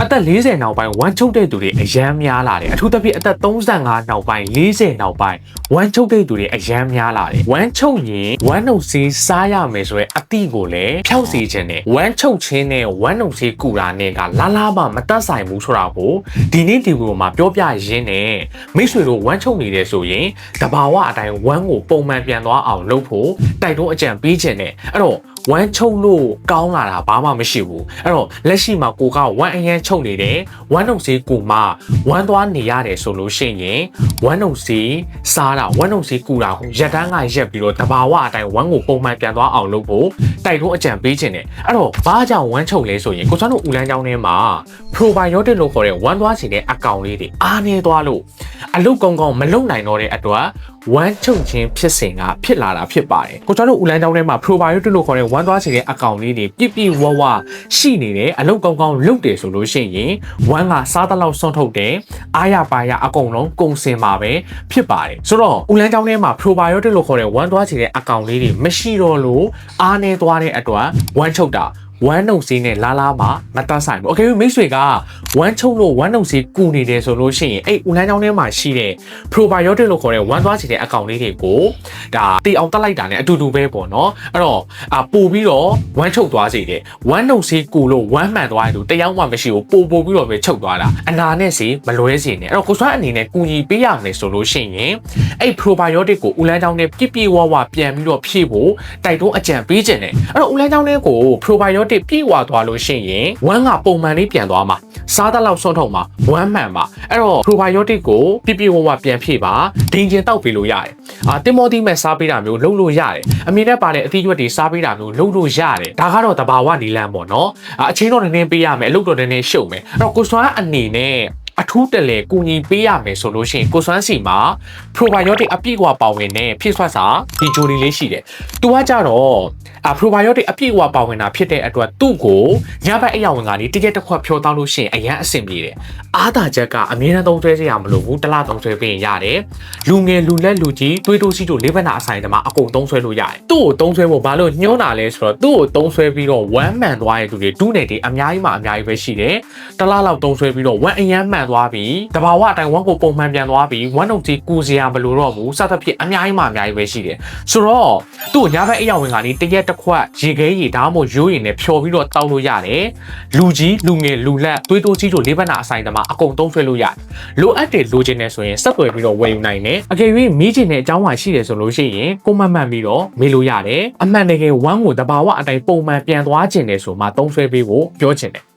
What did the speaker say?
အသက်40နောက်ပိုင်းဝမ်းချုပ်တဲ့သူတွေအရန်များလာတယ်အထူးသဖြင့်အသက်35နောက်ပိုင်း40နောက်ပိုင်းဝမ်းချုပ်တဲ့သူတွေအရန်များလာတယ်ဝမ်းချုပ်ရင်ဝမ်းနှုတ်ဆေးစားရမယ်ဆိုရဲအတိကိုလည်းဖျောက်စေခြင်းနဲ့ဝမ်းချုပ်ခြင်းနဲ့ဝမ်းနှုတ်ဆေးကူတာနဲ့ကလာလာမှမတက်ဆိုင်ဘူးဆိုတာကိုဒီနေ့ဒီလိုမှာပြောပြရင်းနဲ့မိတ်ဆွေတို့ဝမ်းချုပ်နေတယ်ဆိုရင်တဘာဝအတိုင်းဝမ်းကိုပုံမှန်ပြန်သွားအောင်လုပ်ဖို့တိုက်တွန်းအကြံပေးခြင်းနဲ့အဲ့တော့ဝမ်းချုပ်လို့ကောင်းလာတာဘာမှမရှိဘူးအဲ့တော့လက်ရှိမှာကိုကဝမ်းအရန်ချုပ်နေတယ်ဝမ်းနှုတ်ဆေးကူမှဝမ်းသွားနေရတယ်ဆိုလို့ရှိရင်ဝမ်းနှုတ်ဆေးစားတာဝမ်းနှုတ်ဆေးကူတာကိုရက်တန်းကရက်ပြီးတော့တဘာဝအတိုင်းဝမ်းကိုပုံမှန်ပြန်သွားအောင်လုပ်ဖို့တိုက်တွန်းအကြံပေးခြင်းနဲ့အဲ့တော့ဘာကြောင့်ဝမ်းချုပ်လဲဆိုရင်ကိုကျွန်တော်ဦးလန်းချောင်းထဲမှာ probiotic လို့ခေါ်တဲ့ဝမ်းသွားချင်တဲ့အကောင်လေးတွေအားနေသွားလို့အလုတ်ကောင်းကောင်းမလုံနိုင်တော့တဲ့အတွက်ဝမ်းချုပ်ခြင်းဖြစ်စဉ်ကဖြစ်လာတာဖြစ်ပါတယ်ကိုကျွန်တော်ဦးလန်းချောင်းထဲမှာ probiotic လို့ခေါ်တဲ့ဝမ်းသွားချင်တဲ့အကောင်လေးတွေပြပြဝဝရှိနေတယ်အလုတ်ကောင်းကောင်းလုပ်တယ်ဆိုလို့ရှိရင်ဝမ်းကစားတဲ့လောက်ဆွန့်ထုတ်တယ်အားရပါရအကုန်လုံးကုန်စင်မှာပဲဖြစ်ပါတယ်ဆိုတော့ဦးလန်းချောင်းထဲမှာ probiotic လို့ခေါ်တဲ့ဝမ်းသွားချင်တဲ့အကောင်လေးတွေမရှိတော့လို့အားနေသွားတဲ့အတွက်ဝမ်းချုပ်တာဝမ်းနှုတ်ဆေးနဲ့လာလာမှမတတ်ဆိုင်ဘူးโอเคမိတ်ဆွေကဝမ်းချုပ်လို့ဝမ်းနှုတ်ဆေးကူနေတယ်ဆိုလို့ရှိရင်အဲ့ဦးလန်းချောင်းထဲမှာရှိတဲ့ probiotic လို့ခေါ်တဲ့ဝမ်းသွားချင်တဲ့အကောင်လေးတွေကိုဒါတေအောင်တက်လိုက်တာ ਨੇ အတူတူပဲပေါ့နော်အဲ့တော့ပို့ပြီးတော့ဝမ်းချုပ်သွားစေတယ်ဝမ်းနှုတ်ဆေးကူလို့ဝမ်းမှန်သွားတယ်လို့တယောက်မှမရှိဘူးပို့ပြီးတော့ပဲချုပ်သွားတာအနာနဲ့စီမလွဲစေနဲ့အဲ့တော့ကိုစွမ်းအနေနဲ့ကူညီပေးရမယ်ဆိုလို့ရှိရင်အဲ့ probiotic ကိုဦးလန်းချောင်းနဲ့ပြပြဝဝပြန်ပြီးတော့ဖြည့်ဖို့တိုက်တွန်းအကြံပေးခြင်းနဲ့အဲ့တော့ဦးလန်းချောင်းလေးကို probioticပြေးဝသွားလို့ရှိရင်ဝမ်းကပုံမှန်လေးပြန်သွားမှာစားတဲ့လောက်ဆွန့်ထုတ်မှာဝမ်းမှန်မှာအဲ့တော့ probiotic ကိုပြပြဝဝပြန်ဖြည့်ပါဒိန်ကျင်တောက်ပေးလို့ရတယ်တင်မောသီးမဲ့စားပေးတာမျိုးလုပ်လို့ရတယ်အမေနဲ့ပါတဲ့အသီးရွက်တွေစားပေးတာမျိုးလုပ်လို့ရတယ်ဒါကတော့တဘာဝနီလန်းပေါ့နော်အချင်းတော့နည်းနည်းပေးရမယ်အလုပ်တော့နည်းနည်းရှုပ်မယ်အဲ့တော့ကိုစွမ်းအနေနဲ့အထူးတလဲကူညီပေးရမယ်ဆိုလို့ရှိရင်ကိုစွမ်းစီမှာ probiotic အပြည့်အဝပါဝင်တဲ့ဖြည့်ဆွတ်စာဒီဂျိုဒီလေးရှိတယ်။သူကကြတော့ probiotic အပြည့်အဝပါဝင်တာဖြစ်တဲ့အတွက်သူ့ကိုညဘက်အိပ်ယာဝင်ကနေတကယ်တစ်ခွက်ဖြောတောင်းလို့ရှိရင်အရန်အဆင်ပြေတယ်။အားသာချက်ကအမြဲတမ်းသုံးဆွဲစေရမလို့ဘူးတစ်လသုံးဆွဲပေးရင်ရတယ်။လူငယ်လူလက်လူကြီးတွေးတိုးစီတို့လေးဘက်နာအဆိုင်တမှာအကုန်သုံးဆွဲလို့ရတယ်။သူ့ကိုသုံးဆွဲဖို့ဘာလို့ညှိုးတာလဲဆိုတော့သူ့ကိုသုံးဆွဲပြီးတော့ဝမ်းမှန်သွားတဲ့သူတွေဒုနယ်တွေအများကြီးမှအများကြီးပဲရှိတယ်။တစ်လလောက်သုံးဆွဲပြီးတော့ဝမ်းအရန်မှန်သွားပြီတဘာဝအတိုင်းဝမ်းကိုပုံမှန်ပြန်သွားပြီဝမ်းနှုတ်ကြီးကူစရာမလိုတော့ဘူးစသဖြင့်အများကြီးမှအများကြီးပဲရှိတယ်ဆိုတော့သူ့ညဘက်အိပ်ယာဝင်ကနေတရက်တစ်ခွက်ရေခဲရေဒါမှမဟုတ်ရိုးရင်နဲ့ဖြော်ပြီးတော့တောက်လို့ရတယ်လူကြီးလူငယ်လူလက်သွေးတိုးကြီးတို့လေးဘက်နာအဆိုင်တမှာအကုန်သုံးဆွဲလို့ရတယ်လိုအပ်တယ်လိုချင်တယ်ဆိုရင်ဆက်သွယ်ပြီးတော့ဝယ်ယူနိုင်တယ်အကယ်၍မေးချင်တဲ့အကြောင်းအရာရှိတယ်ဆိုလို့ရှိရင်ကိုမှတ်ပြီးတော့မေးလို့ရတယ်အမှန်တကယ်ဝမ်းကိုတဘာဝအတိုင်းပုံမှန်ပြန်သွားချင်တယ်ဆိုမှသုံးဆွဲပေးဖို့ပြောချင်တယ်